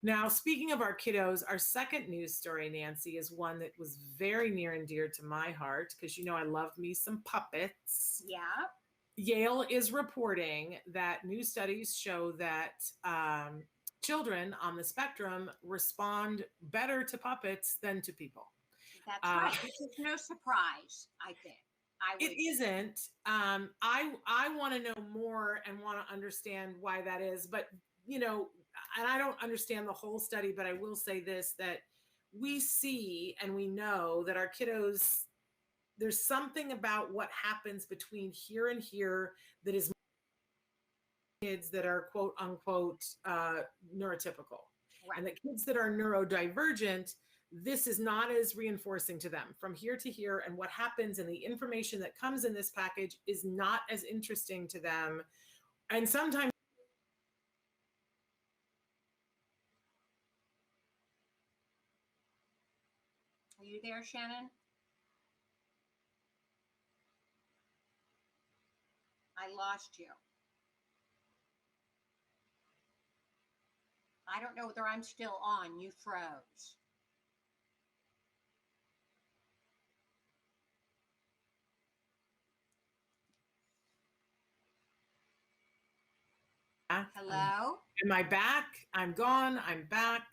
Now, speaking of our kiddos, our second news story, Nancy, is one that was very near and dear to my heart because you know I love me some puppets. Yeah. Yale is reporting that new studies show that children on the spectrum respond better to puppets than to people. That's right. Which is no surprise, I think. It isn't. I want to know more and want to understand why that is. But, you know, and I don't understand the whole study, but I will say this, that we see and we know that our kiddos, there's something about what happens between here and here that is kids that are quote unquote neurotypical. Right. And the kids that are neurodivergent, this is not as reinforcing to them from here to here. And what happens and the information that comes in this package is not as interesting to them. And sometimes. Are you there, Shannon? I lost you. I don't know whether I'm still on. You froze. Hello? Am I back? I'm gone. I'm back.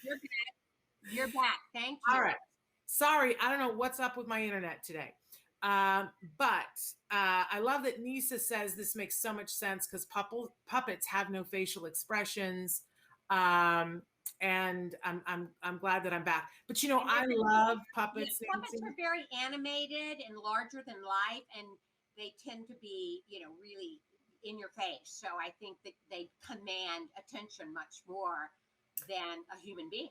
You're back. You're back. Thank you. All right. Sorry, I don't know what's up with my internet today. But I love that Nisa says this makes so much sense because puppets have no facial expressions. And I'm glad that I'm back. But you know, I love puppets. Yeah, puppets are very animated and larger than life, and they tend to be, you know, really in your face. So I think that they command attention much more than a human being.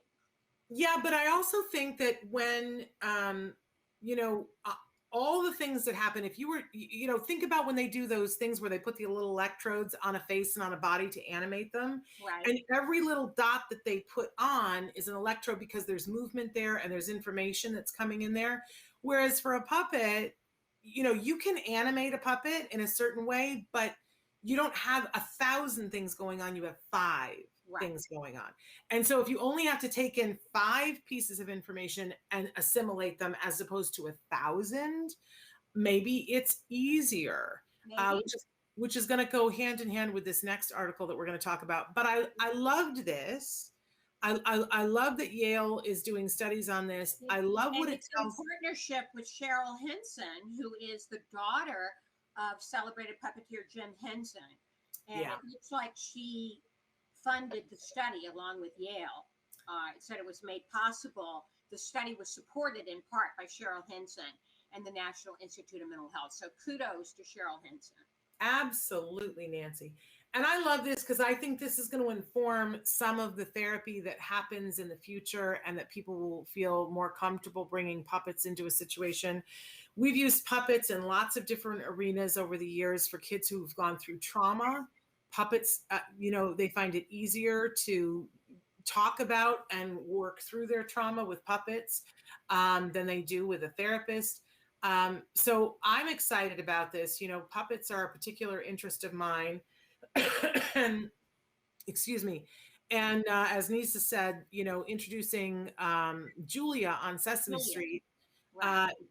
Yeah, but I also think that when, you know, all the things that happen, if you were, you know, think about when they do those things where they put the little electrodes on a face and on a body to animate them. Right. And every little dot that they put on is an electrode because there's movement there and there's information that's coming in there. Whereas for a puppet, you know, you can animate a puppet in a certain way, but you don't have 1,000 things going on. You have 5 things going on. And so if you only have to take in 5 pieces of information and assimilate them as opposed to 1,000, maybe it's easier, which is going to go hand in hand with this next article that we're going to talk about. But I loved this. I love that Yale is doing studies on this. I love what it's in partnership with Cheryl Henson, who is the daughter of celebrated puppeteer Jim Henson. And it looks like she funded the study along with Yale. It said it was made possible. The study was supported in part by Cheryl Henson and the National Institute of Mental Health. So kudos to Cheryl Henson. Absolutely, Nancy. And I love this because I think this is going to inform some of the therapy that happens in the future and that people will feel more comfortable bringing puppets into a situation. We've used puppets in lots of different arenas over the years for kids who've gone through trauma. Puppets, you know, they find it easier to talk about and work through their trauma with puppets than they do with a therapist. So I'm excited about this. You know, puppets are a particular interest of mine. And, excuse me. And as Nisa said, you know, introducing Julia on Sesame Street,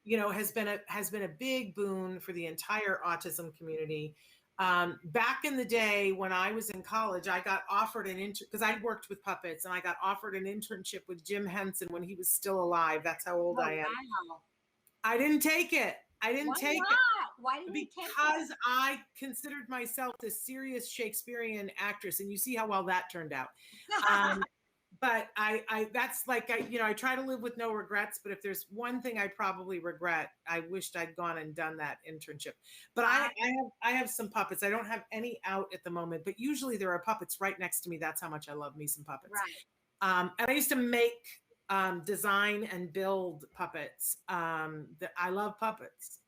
you know, has been a big boon for the entire autism community. Back in the day when I was in college, I got offered because I worked with puppets, and I got offered an internship with Jim Henson when he was still alive. That's how old I am. Wow. I didn't take it. Why didn't you take it? Because I considered myself a serious Shakespearean actress, and you see how well that turned out. But that's like, you know, I try to live with no regrets, but if there's one thing I probably regret, I wished I'd gone and done that internship. But I have some puppets. I don't have any out at the moment, but usually there are puppets right next to me. That's how much I love me some puppets. Right. And I used to make, design and build puppets. That I love puppets.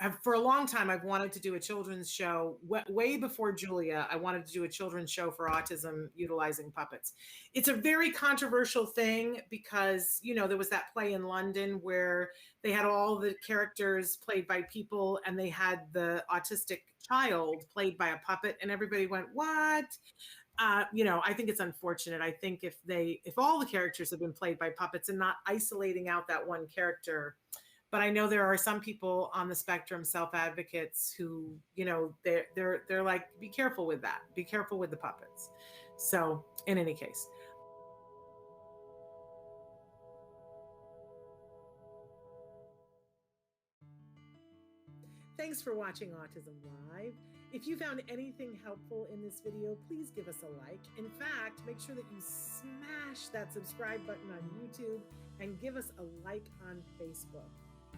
And for a long time, I've wanted to do a children's show. Way before Julia, I wanted to do a children's show for autism utilizing puppets. It's a very controversial thing because, you know, there was that play in London where they had all the characters played by people and they had the autistic child played by a puppet, and everybody went, what? I think it's unfortunate. I think if all the characters have been played by puppets and not isolating out that one character, but I know there are some people on the spectrum, self-advocates, who, they're like, be careful with that. Be careful with the puppets. So in any case. Thanks for watching Autism Live. If you found anything helpful in this video, please give us a like. In fact, make sure that you smash that subscribe button on YouTube and give us a like on Facebook.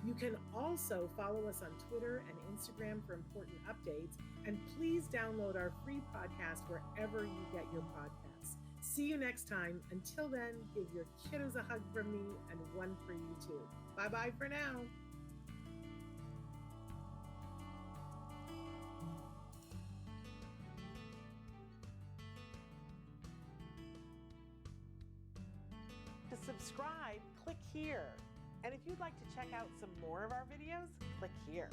You can also follow us on Twitter and Instagram for important updates. And please download our free podcast wherever you get your podcasts. See you next time. Until then, give your kiddos a hug from me and one for you too. Bye-bye for now. To subscribe, click here. And if you'd like to check out some more of our videos, click here.